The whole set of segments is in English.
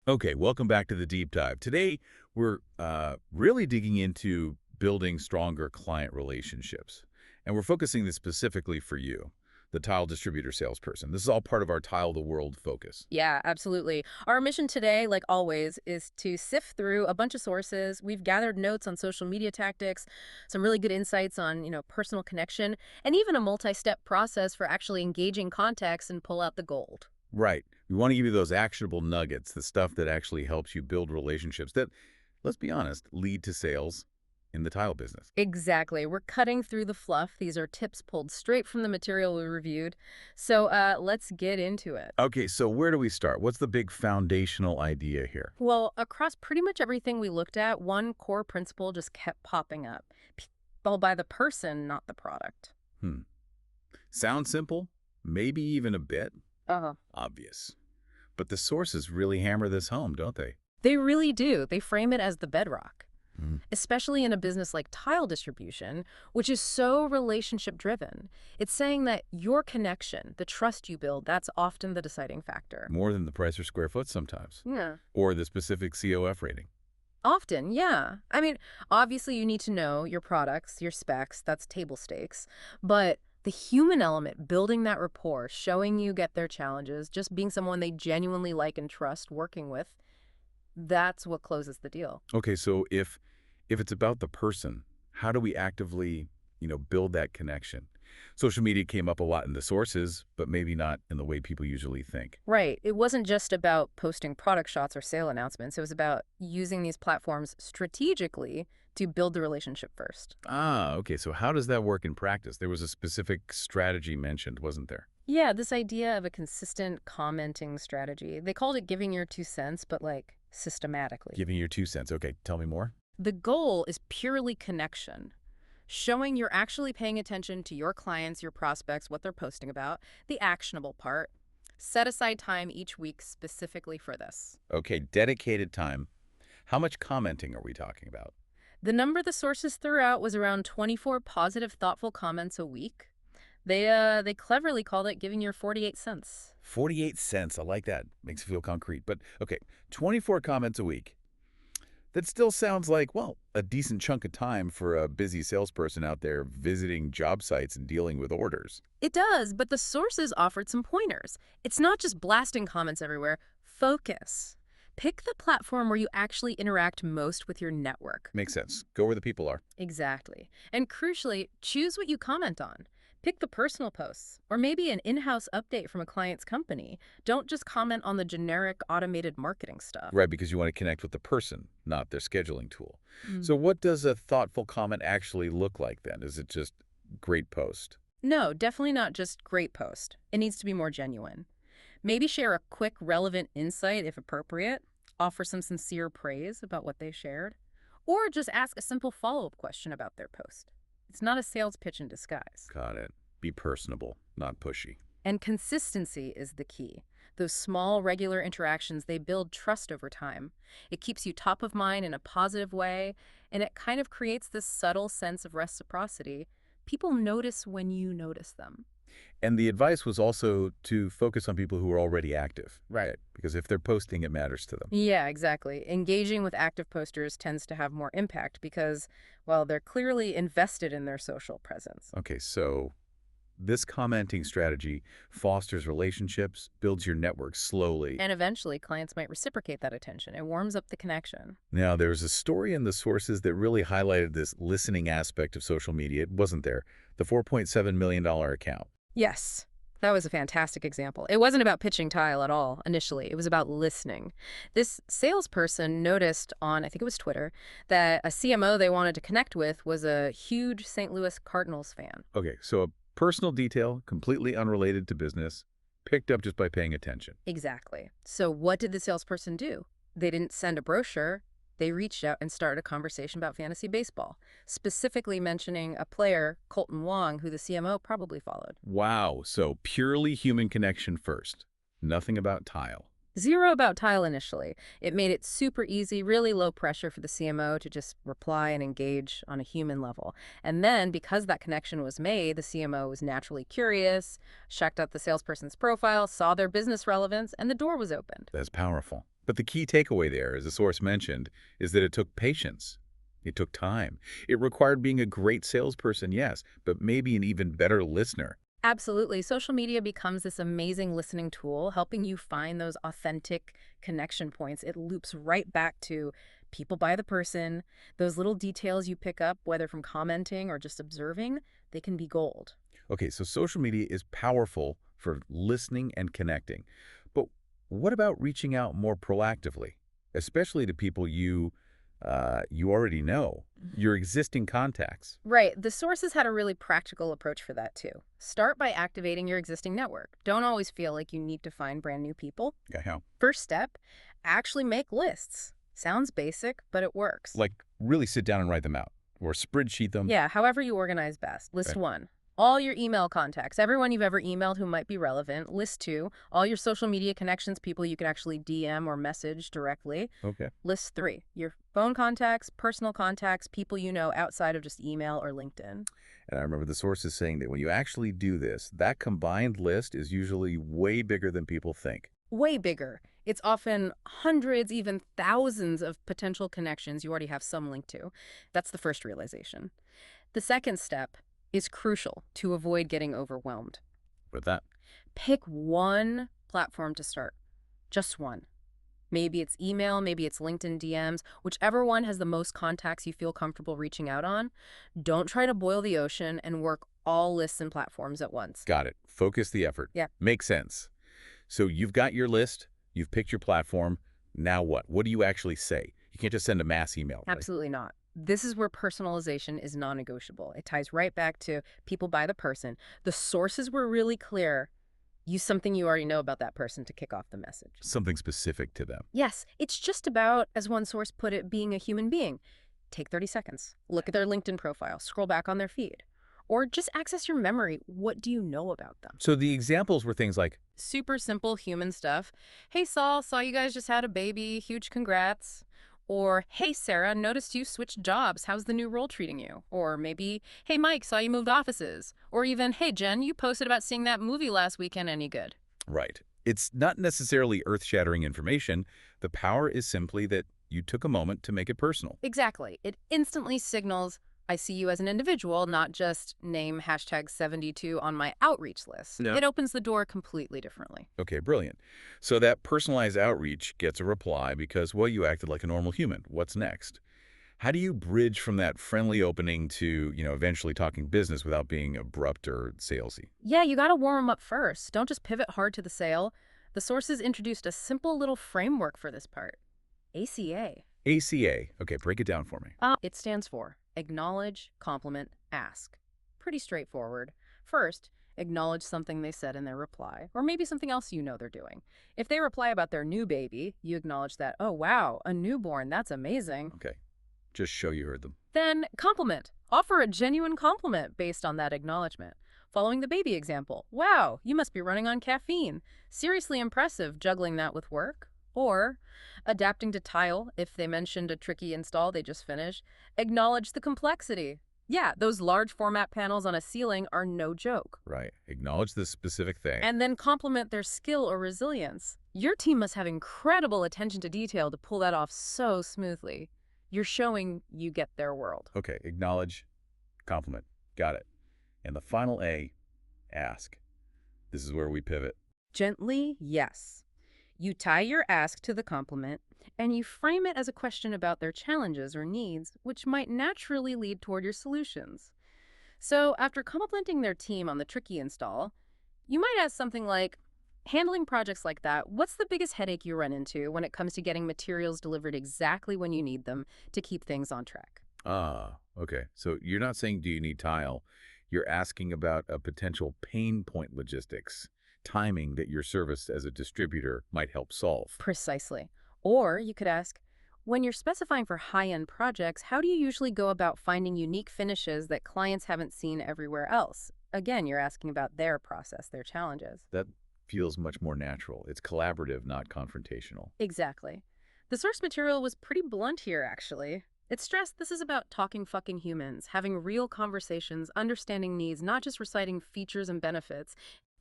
Okay, welcome back to the deep dive. Today, we're really digging into building stronger client relationships. And we're focusing this specifically for you, the tile distributor salesperson. This is all part of our Tile the World focus. Yeah, absolutely. Our mission today, like always, is to sift through a bunch of sources. We've gathered notes on social media tactics, some really good insights on, personal connection, and even a multi-step process for actually engaging contacts and pull out the gold. Right. We want to give you those actionable nuggets, the stuff that actually helps you build relationships that, let's be honest, lead to sales in the tile business. Exactly. We're cutting through the fluff. These are tips pulled straight from the material we reviewed. So let's get into it. Okay, so where do we start? What's the big foundational idea here? Well, across pretty much everything we looked at, one core principle just kept popping up. People buy the person, not the product. Hmm. Sounds simple, maybe even a bit Uh-huh. obvious. But the sources really hammer this home, don't they? They really do. They frame it as the bedrock, Mm. especially in a business like tile distribution, which is so relationship driven. It's saying that your connection, the trust you build, that's often the deciding factor. More than the price per square foot sometimes. Yeah. Or the specific COF rating. Often, yeah. I mean, obviously you need to know your products, your specs, that's table stakes. But the human element, building that rapport, showing you get their challenges, just being someone they genuinely like and trust working with, that's what closes the deal. Okay, so if it's about the person, how do we actively, build that connection? Social media came up a lot in the sources, but maybe not in the way people usually think. Right. It wasn't just about posting product shots or sale announcements. It was about using these platforms strategically to build the relationship first. Ah, okay, so how does that work in practice? There was a specific strategy mentioned, wasn't there? Yeah, this idea of a consistent commenting strategy. They called it giving your 2 cents, but like systematically. Giving your 2 cents. Okay, tell me more. The goal is purely connection, showing you're actually paying attention to your clients, your prospects, what they're posting about, the actionable part. Set aside time each week specifically for this. Okay, dedicated time. How much commenting are we talking about? The number the sources threw out was around 24 positive, thoughtful comments a week. They cleverly called it giving your 48 cents. 48 cents. I like that. Makes it feel concrete. But okay, 24 comments a week. That still sounds like, well, a decent chunk of time for a busy salesperson out there visiting job sites and dealing with orders. It does, but the sources offered some pointers. It's not just blasting comments everywhere. Focus. Pick the platform where you actually interact most with your network. Makes sense. Go where the people are. Exactly. And crucially, choose what you comment on. Pick the personal posts, or maybe an in-house update from a client's company. Don't just comment on the generic automated marketing stuff. Right, because you want to connect with the person, not their scheduling tool. Mm. So what does a thoughtful comment actually look like then? Is it just great post? No, definitely not just great post. It needs to be more genuine. Maybe share a quick, relevant insight if appropriate, offer some sincere praise about what they shared, or just ask a simple follow-up question about their post. It's not a sales pitch in disguise. Got it. Be personable, not pushy. And consistency is the key. Those small, regular interactions, they build trust over time. It keeps you top of mind in a positive way, and it kind of creates this subtle sense of reciprocity. People notice when you notice them. And the advice was also to focus on people who are already active. Right. Because if they're posting, it matters to them. Yeah, exactly. Engaging with active posters tends to have more impact because, well, they're clearly invested in their social presence. Okay, so this commenting strategy fosters relationships, builds your network slowly. And eventually, clients might reciprocate that attention. It warms up the connection. Now, there's a story in the sources that really highlighted this listening aspect of social media. It wasn't there. The $4.7 million account. Yes, that was a fantastic example. It wasn't about pitching tile at all initially. It was about listening. This salesperson noticed on, I think it was Twitter, that a CMO they wanted to connect with was a huge St. Louis Cardinals fan. Okay, so a personal detail, completely unrelated to business, picked up just by paying attention. Exactly. So what did the salesperson do? They didn't send a brochure. They reached out and started a conversation about fantasy baseball, specifically mentioning a player, Colton Wong, who the CMO probably followed. Wow, so purely human connection first. Nothing about tile. Zero about tile initially. It made it super easy, really low pressure for the CMO to just reply and engage on a human level. And then, because that connection was made, the CMO was naturally curious, checked out the salesperson's profile, saw their business relevance, and the door was opened. That's powerful. But the key takeaway there, as the source mentioned, is that it took patience. It took time. It required being a great salesperson, yes, but maybe an even better listener. Absolutely. Social media becomes this amazing listening tool, helping you find those authentic connection points. It loops right back to people by the person. Those little details you pick up, whether from commenting or just observing, they can be gold. Okay, so social media is powerful for listening and connecting. But what about reaching out more proactively, especially to people you already know, your existing contacts? Right. The sources had a really practical approach for that too. Start by activating your existing network. Don't always feel like you need to find brand new people. Yeah, how? First step, actually make lists. Sounds basic, but it works. Like really sit down and write them out or spreadsheet them. Yeah, however you organize best. List Right. one, all your email contacts, everyone you've ever emailed who might be relevant. List two, all your social media connections, people you can actually DM or message directly. Okay. List three, your phone contacts, personal contacts, people you know outside of just email or LinkedIn. And I remember the sources saying that when you actually do this, that combined list is usually way bigger than people think. Way bigger. It's often hundreds, even thousands of potential connections you already have some link to. That's the first realization. The second step is crucial to avoid getting overwhelmed. With that, Pick one platform to start, just one. Maybe it's email, maybe it's LinkedIn DMs, whichever one has the most contacts you feel comfortable reaching out on. Don't try to boil the ocean and work all lists and platforms at once. got it. Focus the effort. Yeah. Makes sense. So you've got your list, you've picked your platform. Now what? What do you actually say? You can't just send a mass email. Right? Absolutely not. This is where personalization is non-negotiable. It ties right back to people by the person. The sources were really clear. Use something you already know about that person to kick off the message. Something specific to them. Yes, it's just about, as one source put it, being a human being. Take 30 seconds. Look at their LinkedIn profile. Scroll back on their feed. Or just access your memory. What do you know about them? So the examples were things like, Super simple human stuff. Hey, Saul, saw you guys just had a baby. Huge congrats. Or, hey, Sarah, noticed you switched jobs. How's the new role treating you? Or maybe, hey, Mike, saw you moved offices. Or even, hey, Jen, you posted about seeing that movie last weekend. Any good? right. It's not necessarily earth-shattering information. The power is simply that you took a moment to make it personal. Exactly. It instantly signals, I see you as an individual, not just name hashtag 72 on my outreach list. Yeah. It opens the door completely differently. Okay, brilliant. So that personalized outreach gets a reply because, well, you acted like a normal human. What's next? How do you bridge from that friendly opening to, eventually talking business without being abrupt or salesy? Yeah, you got to warm them up first. Don't just pivot hard to the sale. The sources introduced a simple little framework for this part. ACA. ACA. Okay, break it down for me. It stands for Acknowledge, Compliment, Ask. Pretty straightforward. First, acknowledge something they said in their reply, or maybe something else you know they're doing. If they reply about their new baby, you acknowledge that, oh wow, a newborn, that's amazing. Okay, just show you heard them. Then compliment. Offer a genuine compliment based on that acknowledgement. Following the baby example, wow, you must be running on caffeine. Seriously impressive juggling that with work. Or adapting to tile, if they mentioned a tricky install they just finished, acknowledge the complexity. Yeah, those large format panels on a ceiling are no joke. Right. Acknowledge the specific thing. And then compliment their skill or resilience. Your team must have incredible attention to detail to pull that off so smoothly. You're showing you get their world. Okay, acknowledge, compliment. Got it. And the final A, ask. This is where we pivot. Gently, yes. You tie your ask to the compliment, and you frame it as a question about their challenges or needs, which might naturally lead toward your solutions. So after complimenting their team on the tricky install, you might ask something like, handling projects like that, what's the biggest headache you run into when it comes to getting materials delivered exactly when you need them to keep things on track? Ah, okay. So you're not saying, do you need tile? You're asking about a potential pain point logistics, timing that your service as a distributor might help solve. Precisely. Or you could ask, when you're specifying for high-end projects, how do you usually go about finding unique finishes that clients haven't seen everywhere else? Again, you're asking about their process, their challenges. That feels much more natural. It's collaborative, not confrontational. Exactly. The source material was pretty blunt here, actually. It stressed this is about talking fucking humans, having real conversations, understanding needs, not just reciting features and benefits.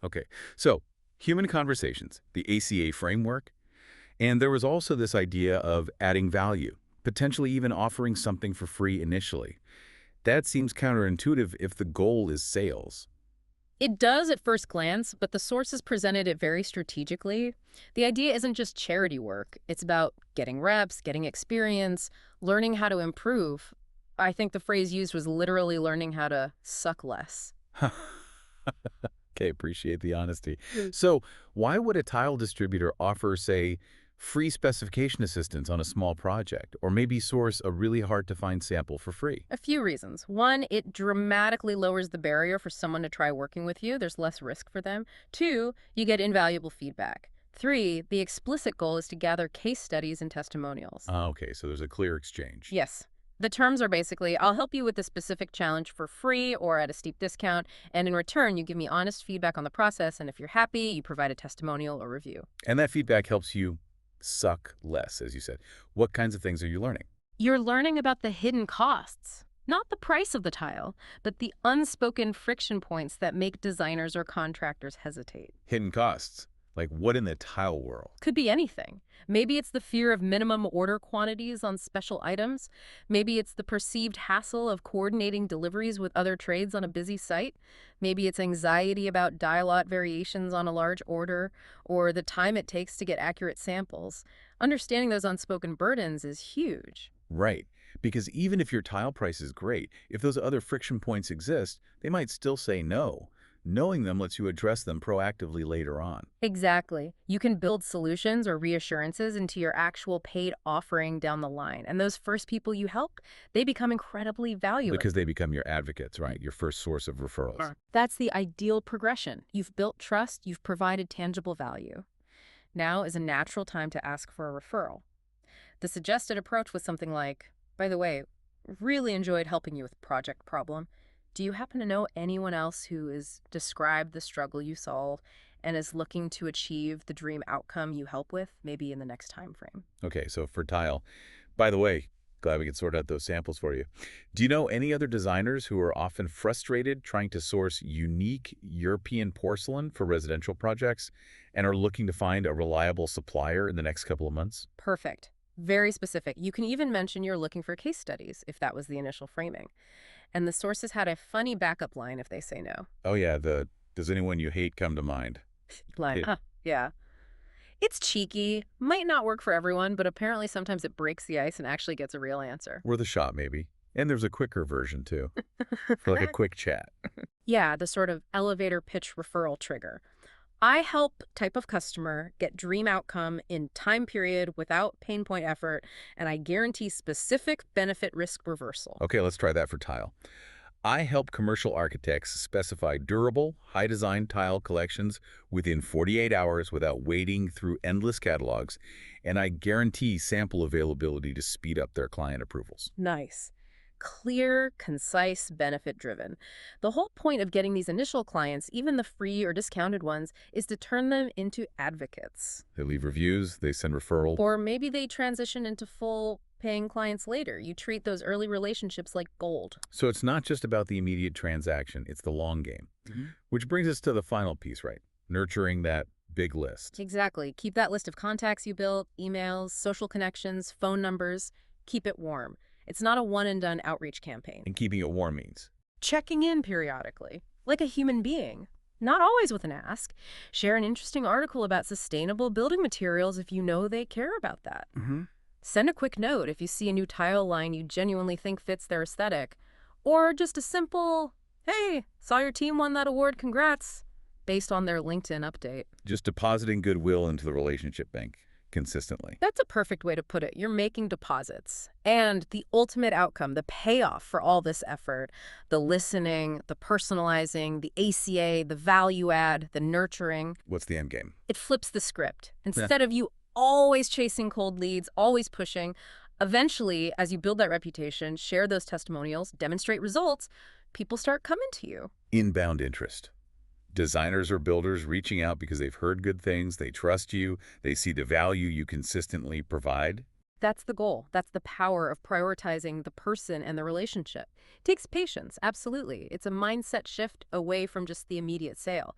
Okay, so human conversations, the ACA framework, And there was also this idea of adding value, potentially even offering something for free initially. That seems counterintuitive if the goal is sales. It does at first glance, but the sources presented it very strategically. The idea isn't just charity work. It's about getting reps, getting experience, learning how to improve. I think the phrase used was literally learning how to suck less. Okay, appreciate the honesty. So, why would a tile distributor offer, say, free specification assistance on a small project, or maybe source a really hard-to-find sample for free? A few reasons. One, it dramatically lowers the barrier for someone to try working with you. There's less risk for them. Two, you get invaluable feedback. Three, the explicit goal is to gather case studies and testimonials. Ah, okay, so there's a clear exchange. Yes. The terms are basically, I'll help you with the specific challenge for free or at a steep discount, and in return, you give me honest feedback on the process, and if you're happy, you provide a testimonial or review. And that feedback helps you suck less, as you said. What kinds of things are you learning? You're learning about the hidden costs, not the price of the tile, but the unspoken friction points that make designers or contractors hesitate. Hidden costs. Like what in the tile world? Could be anything. Maybe it's the fear of minimum order quantities on special items. Maybe it's the perceived hassle of coordinating deliveries with other trades on a busy site. Maybe it's anxiety about dial-lot variations on a large order, or the time it takes to get accurate samples. Understanding those unspoken burdens is huge. Right. Because even if your tile price is great, if those other friction points exist, they might still say no. Knowing them lets you address them proactively later on. Exactly. You can build solutions or reassurances into your actual paid offering down the line. And those first people you help, they become incredibly valuable. Because they become your advocates, right? Your first source of referrals. Sure. That's the ideal progression. You've built trust, you've provided tangible value. Now is a natural time to ask for a referral. The suggested approach was something like, by the way, really enjoyed helping you with the project problem. Do you happen to know anyone else who has described the struggle you solve and is looking to achieve the dream outcome you help with, maybe in the next time frame? Okay, so for tile. By the way, glad we could sort out those samples for you. Do you know any other designers who are often frustrated trying to source unique European porcelain for residential projects and are looking to find a reliable supplier in the next couple of months? Perfect. Very specific. You can even mention you're looking for case studies, if that was the initial framing. And the sources had a funny backup line if they say no. Oh yeah, the does anyone you hate come to mind? Line, Hey, yeah. It's cheeky, might not work for everyone, but apparently sometimes it breaks the ice and actually gets a real answer. worth a shot maybe. And there's a quicker version too, for like a quick chat. Yeah, the sort of elevator pitch referral trigger. I help type of customer get dream outcome in time period without pain point effort, and I guarantee specific benefit risk reversal. Okay, let's try that for tile. I help commercial architects specify durable, high-design tile collections within 48 hours without wading through endless catalogs, and I guarantee sample availability to speed up their client approvals. Nice. Clear, concise, benefit-driven. The whole point of getting these initial clients, even the free or discounted ones, is to turn them into advocates. They leave reviews, they send referral. Or maybe they transition into full paying clients later. You treat those early relationships like gold. So it's not just about the immediate transaction, it's the long game. Which brings us to the final piece, right? Nurturing that big list. Exactly. Keep that list of contacts you built, emails, social connections, phone numbers. Keep it warm. It's not a one-and-done outreach campaign. And keeping it warm means. Checking in periodically, like a human being. Not always with an ask. Share an interesting article about sustainable building materials if you know they care about that. Send a quick note if you see a new tile line you genuinely think fits their aesthetic. Or just a simple, hey, saw your team won that award, congrats, based on their LinkedIn update. Just depositing goodwill into the relationship bank consistently. That's a perfect way to put it. You're making deposits. And the ultimate outcome, the payoff for all this effort, the listening, the personalizing, the ACA, the value add, the nurturing, What's the end game? it flips the script. Instead of you always chasing cold leads, always pushing, eventually, as you build that reputation, share those testimonials, demonstrate results, people start coming to you. Inbound interest. Designers or builders reaching out because they've heard good things, they trust you, they see the value you consistently provide. That's the goal. That's the power of prioritizing the person and the relationship. It takes patience, absolutely. It's a mindset shift away from just the immediate sale.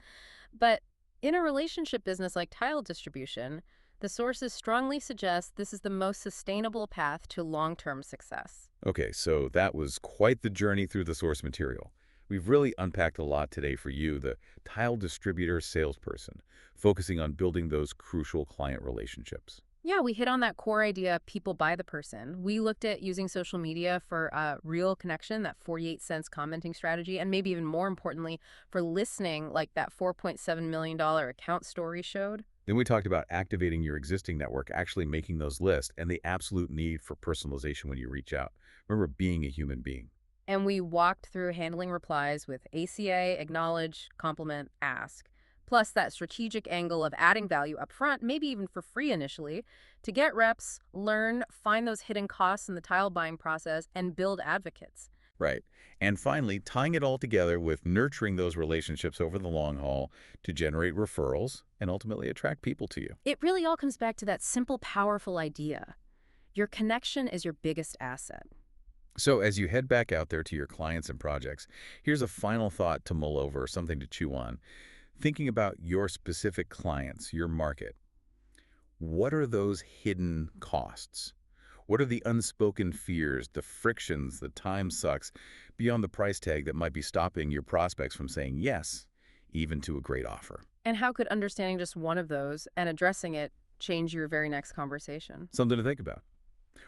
But in a relationship business like tile distribution, The sources strongly suggest this is the most sustainable path to long-term success. Okay, so that was quite the journey through the source material. We've really unpacked a lot today for you, the tile distributor salesperson, focusing on building those crucial client relationships. Yeah, we hit on that core idea, people buy the person. We looked at using social media for a real connection, that 48 cents commenting strategy, and maybe even more importantly, for listening, like that $4.7 million account story showed. Then we talked about activating your existing network, actually making those lists, and the absolute need for personalization when you reach out. Remember being a human being. And we walked through handling replies with ACA, acknowledge, compliment, ask. Plus, that strategic angle of adding value up front, maybe even for free initially, to get reps, learn, find those hidden costs in the tile buying process, and build advocates. Right. And finally, tying it all together with nurturing those relationships over the long haul to generate referrals and ultimately attract people to you. It really all comes back to that simple, powerful idea. Your connection is your biggest asset. So as you head back out there to your clients and projects, here's a final thought to mull over, something to chew on. Thinking about your specific clients, your market, what are those hidden costs? What are the unspoken fears, the frictions, the time sucks beyond the price tag that might be stopping your prospects from saying yes, even to a great offer? And how could understanding just one of those and addressing it change your very next conversation? Something to think about.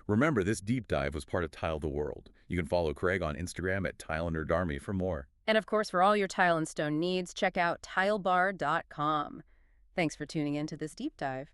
Remember, this deep dive was part of Tile the World. You can follow Craig on Instagram at TileNerdArmy for more. And of course, for all your tile and stone needs, check out tilebar.com. Thanks for tuning in to this deep dive.